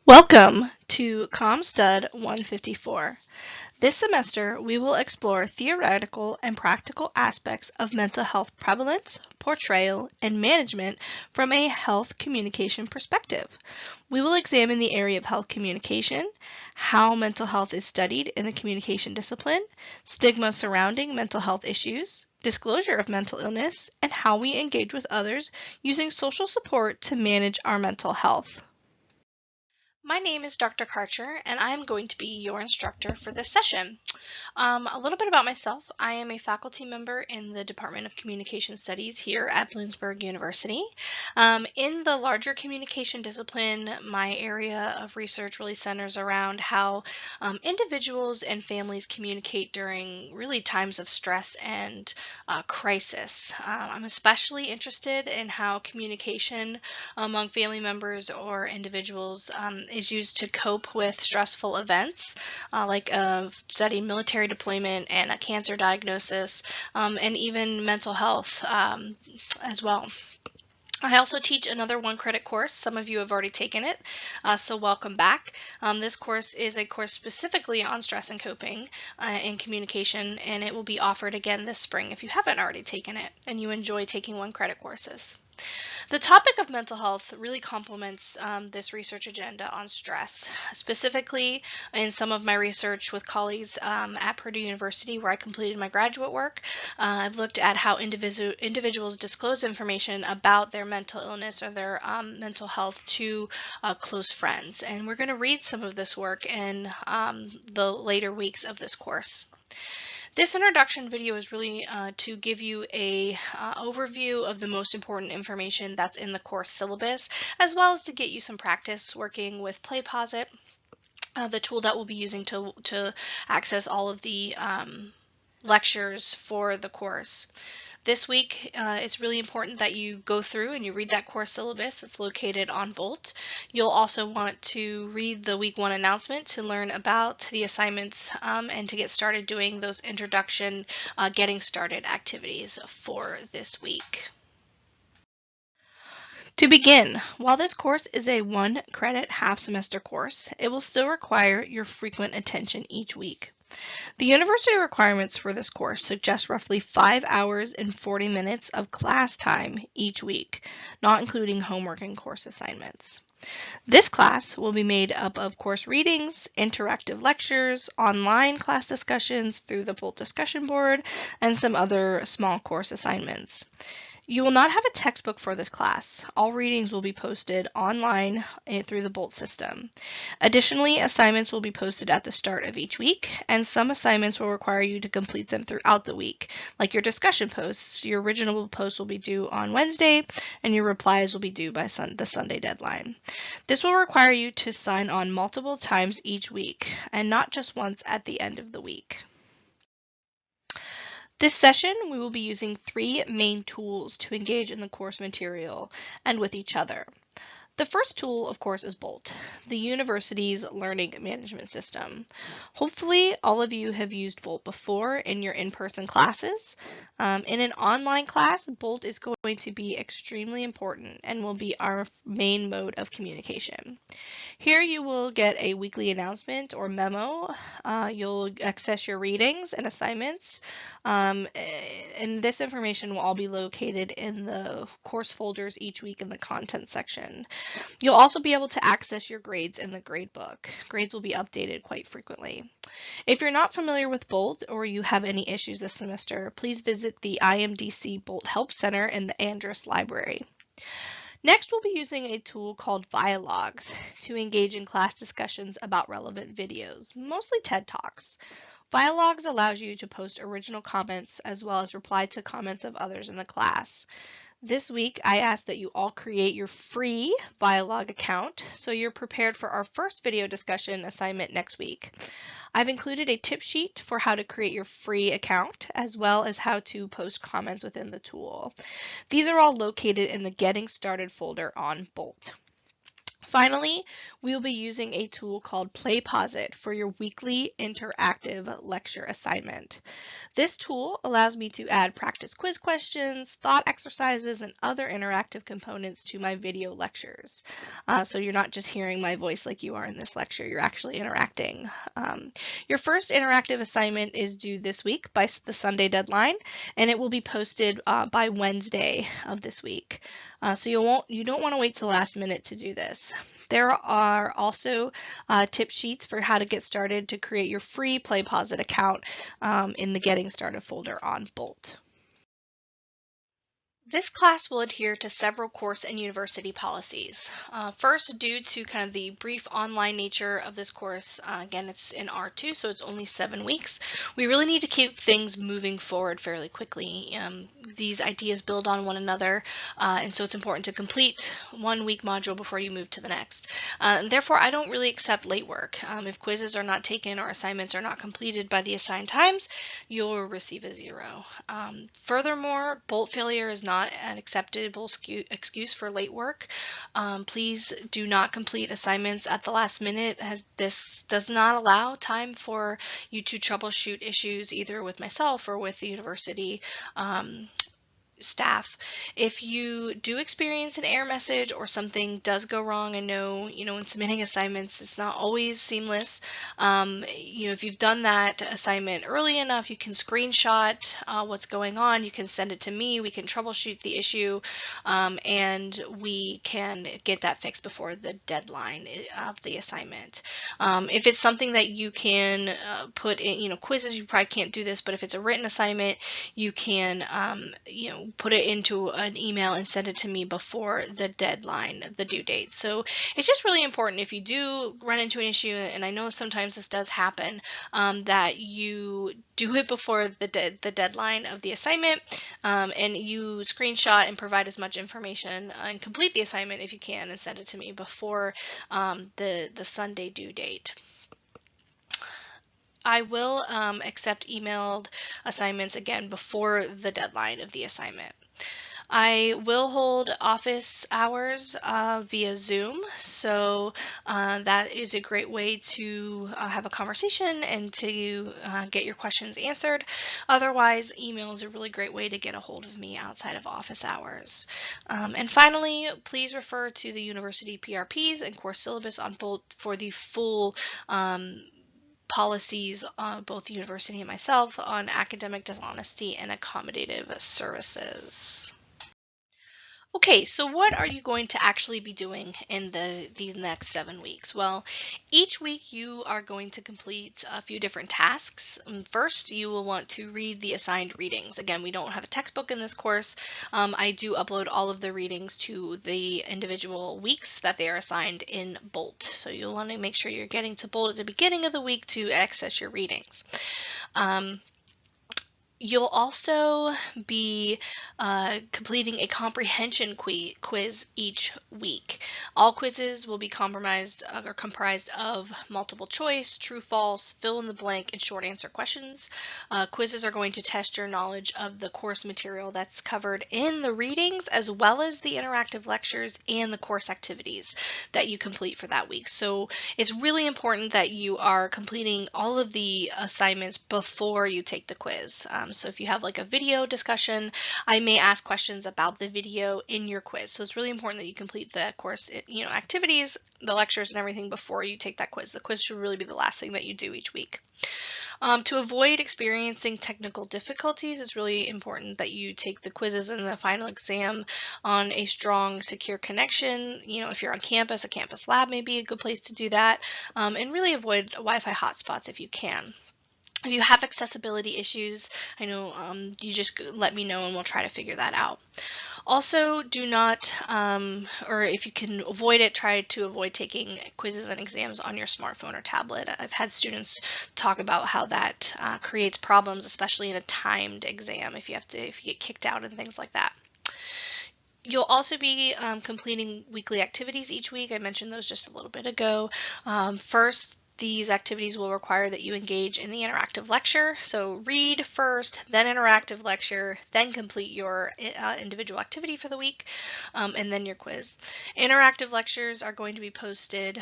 Welcome to COMMSTUD 154. This semester, we will explore theoretical and practical aspects of mental health prevalence, portrayal, and management from a health communication perspective. We will examine the area of health communication, how mental health is studied in the communication discipline, stigma surrounding mental health issues, disclosure of mental illness, and how we engage with others using social support to manage our mental health. My name is Dr. Karcher, and I am going to be your instructor for this session. A little bit about myself. I am a faculty member in the Department of Communication Studies here at Bloomsburg University. In the larger communication discipline, my area of research really centers around how individuals and families communicate during really times of stress and crisis. I'm especially interested in how communication among family members or individuals is used to cope with stressful events, like studying military deployment and a cancer diagnosis, and even mental health as well. I also teach another one-credit course. Some of you have already taken it, so welcome back. This course is a course specifically on stress and coping in communication, and it will be offered again this spring if you haven't already taken it and you enjoy taking one-credit courses. The topic of mental health really complements this research agenda on stress. Specifically, in some of my research with colleagues at Purdue University, where I completed my graduate work, I've looked at how individuals disclose information about their mental illness or their mental health to close friends. And we're going to read some of this work in the later weeks of this course. This introduction video is really to give you a overview of the most important information that's in the course syllabus, as well as to get you some practice working with PlayPosit, the tool that we'll be using to access all of the lectures for the course. This week, it's really important that you go through and you read that course syllabus that's located on Bolt. You'll also want to read the week 1 announcement to learn about the assignments and to get started doing those introduction, getting started activities for this week. To begin, while this course is a 1-credit half-semester course, it will still require your frequent attention each week. The university requirements for this course suggest roughly 5 hours and 40 minutes of class time each week, not including homework and course assignments. This class will be made up of course readings, interactive lectures, online class discussions through the Bolt discussion board, and some other small course assignments. You will not have a textbook for this class. All readings will be posted online through the Bolt system. Additionally, assignments will be posted at the start of each week, and some assignments will require you to complete them throughout the week, like your discussion posts. Your original post will be due on Wednesday, and your replies will be due by the Sunday deadline. This will require you to sign on multiple times each week, and not just once at the end of the week. This session, we will be using 3 main tools to engage in the course material and with each other. The first tool, of course, is Bolt, the university's learning management system. Hopefully, all of you have used Bolt before in your in-person classes. In an online class, Bolt is going to be extremely important and will be our main mode of communication. Here you will get a weekly announcement or memo. You'll access your readings and assignments, and this information will all be located in the course folders each week in the content section. You'll also be able to access your grades in the gradebook. Grades will be updated quite frequently. If you're not familiar with Bolt or you have any issues this semester, please visit the IMDC Bolt Help Center in the Andrus Library. Next, we'll be using a tool called Vialogs to engage in class discussions about relevant videos, mostly TED Talks. Vialogs allows you to post original comments as well as reply to comments of others in the class. This week, I asked that you all create your free Vialog account so you're prepared for our first video discussion assignment next week. I've included a tip sheet for how to create your free account as well as how to post comments within the tool. These are all located in the Getting Started folder on Bolt. Finally, we will be using a tool called PlayPosit for your weekly interactive lecture assignment. This tool allows me to add practice quiz questions, thought exercises, and other interactive components to my video lectures. So you're not just hearing my voice like you are in this lecture, you're actually interacting. Your first interactive assignment is due this week by the Sunday deadline, and it will be posted by Wednesday of this week. So you don't want to wait till the last minute to do this. There are also tip sheets for how to get started to create your free PlayPosit account in the Getting Started folder on Bolt. This class will adhere to several course and university policies. First, due to kind of the brief online nature of this course, again, it's in R2, so it's only 7 weeks. We really need to keep things moving forward fairly quickly. These ideas build on one another, and so it's important to complete 1 week module before you move to the next. And therefore, I don't really accept late work. If quizzes are not taken or assignments are not completed by the assigned times, you'll receive a 0. Furthermore, Bolt failure is not an acceptable excuse for late work. Please do not complete assignments at the last minute, as this does not allow time for you to troubleshoot issues either with myself or with the university staff. If you do experience an error message or something does go wrong, I know, when submitting assignments, it's not always seamless. If you've done that assignment early enough, you can screenshot what's going on. You can send it to me. We can troubleshoot the issue, and we can get that fixed before the deadline of the assignment. If it's something that you can put in, quizzes, you probably can't do this, but if it's a written assignment, you can, put it into an email and send it to me before the deadline, the due date. So it's just really important, if you do run into an issue, and I know sometimes this does happen, that you do it before the deadline of the assignment, and you screenshot and provide as much information and complete the assignment if you can, and send it to me before the Sunday due date. I will accept emailed assignments again before the deadline of the assignment. I will hold office hours via Zoom, so that is a great way to have a conversation and to get your questions answered. Otherwise, email is a really great way to get a hold of me outside of office hours. And finally, please refer to the university PRPs and course syllabus on Bolt for the full policies on both the university and myself on academic dishonesty and accommodative services. Okay, so what are you going to actually be doing in these next 7 weeks? Well, each week you are going to complete a few different tasks. First, you will want to read the assigned readings. Again, we don't have a textbook in this course. I do upload all of the readings to the individual weeks that they are assigned in Bolt. So you'll want to make sure you're getting to Bolt at the beginning of the week to access your readings. You'll also be completing a comprehension quiz each week. All quizzes will be comprised of multiple choice, true, false, fill in the blank, and short answer questions. Quizzes are going to test your knowledge of the course material that's covered in the readings, as well as the interactive lectures and the course activities that you complete for that week. So it's really important that you are completing all of the assignments before you take the quiz. So if you have like a video discussion, I may ask questions about the video in your quiz. So it's really important that you complete the course, activities, the lectures, and everything before you take that quiz. The quiz should really be the last thing that you do each week. To avoid experiencing technical difficulties, it's really important that you take the quizzes and the final exam on a strong, secure connection. If you're on campus, a campus lab may be a good place to do that, and really avoid Wi-Fi hotspots if you can. If you have accessibility issues, I know you just let me know and we'll try to figure that out. Also, do not, or if you can avoid it, try to avoid taking quizzes and exams on your smartphone or tablet. I've had students talk about how that creates problems, especially in a timed exam, if you get kicked out and things like that. You'll also be completing weekly activities each week. I mentioned those just a little bit ago. First, these activities will require that you engage in the interactive lecture. So read first, then interactive lecture, then complete your individual activity for the week, and then your quiz. Interactive lectures are going to be posted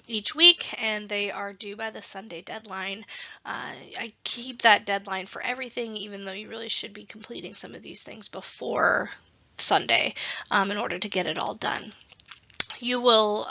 each week, and they are due by the Sunday deadline. I keep that deadline for everything, even though you really should be completing some of these things before Sunday in order to get it all done. You will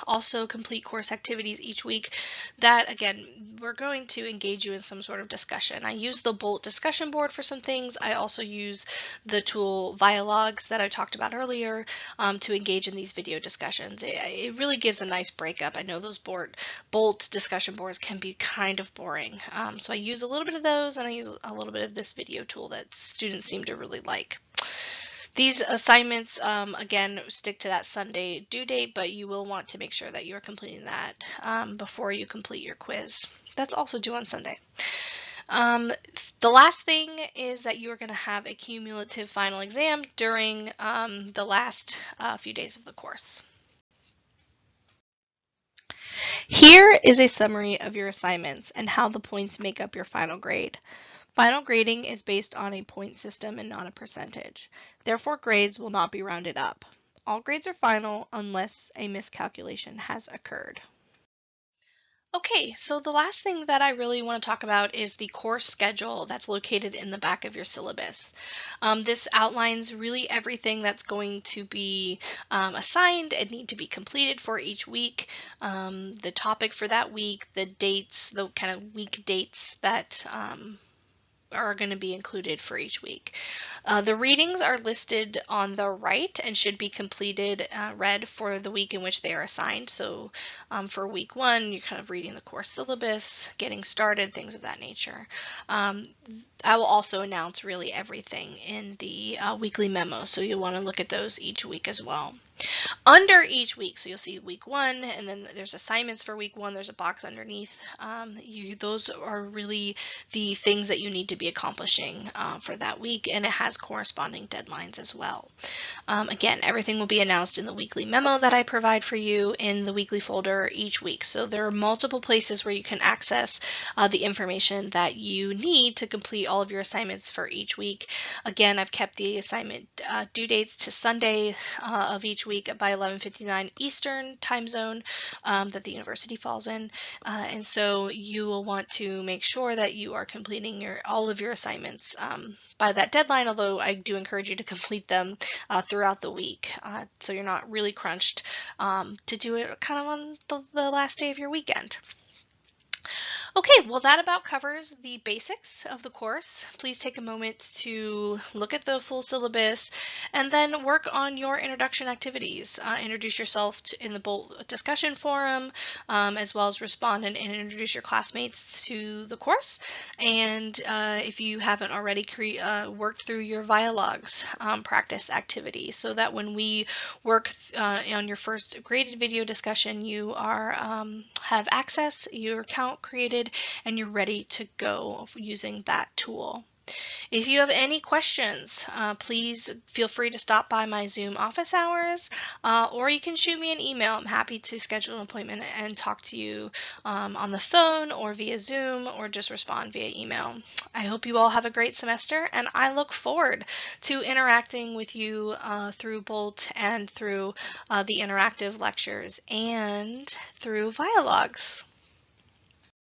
also complete course activities each week that, again, we're going to engage you in some sort of discussion. I use the Bolt discussion board for some things. I also use the tool Vialogs that I talked about earlier to engage in these video discussions. It really gives a nice breakup. I know those Bolt discussion boards can be kind of boring. So I use a little bit of those, and I use a little bit of this video tool that students seem to really like. These assignments, again, stick to that Sunday due date, but you will want to make sure that you're completing that before you complete your quiz. That's also due on Sunday. The last thing is that you are going to have a cumulative final exam during the last few days of the course. Here is a summary of your assignments and how the points make up your final grade. Final grading is based on a point system and not a percentage. Therefore, grades will not be rounded up. All grades are final unless a miscalculation has occurred. Okay, so the last thing that I really want to talk about is the course schedule that's located in the back of your syllabus. This outlines really everything that's going to be assigned and need to be completed for each week, the topic for that week, the dates, the kind of week dates that are going to be included for each week. The readings are listed on the right and should be completed, read for the week in which they are assigned. So for week 1, you're kind of reading the course syllabus, getting started, things of that nature. I will also announce really everything in the weekly memo, so you'll want to look at those each week as well. Under each week, so you'll see week 1, and then there's assignments for week 1. There's a box underneath. Those are really the things that you need to be accomplishing for that week, and it has corresponding deadlines as well. Again, everything will be announced in the weekly memo that I provide for you in the weekly folder each week. So there are multiple places where you can access the information that you need to complete all of your assignments for each week. Again, I've kept the assignment due dates to Sunday of each week by 11:59 Eastern time zone that the university falls in, and so you will want to make sure that you are completing all of your assignments by that deadline, although I do encourage you to complete them throughout the week, so you're not really crunched to do it kind of on the last day of your weekend. Okay, well that about covers the basics of the course. Please take a moment to look at the full syllabus and then work on your introduction activities. Introduce yourself in the Bolt discussion forum, as well as respond and introduce your classmates to the course. And if you haven't already worked through your Vialogs practice activity, so that when we work on your first graded video discussion, you have access, your account created, and you're ready to go using that tool. If you have any questions, please feel free to stop by my Zoom office hours, or you can shoot me an email. I'm happy to schedule an appointment and talk to you on the phone or via Zoom, or just respond via email. I hope you all have a great semester, and I look forward to interacting with you through Bolt and through the interactive lectures and through Vialogs.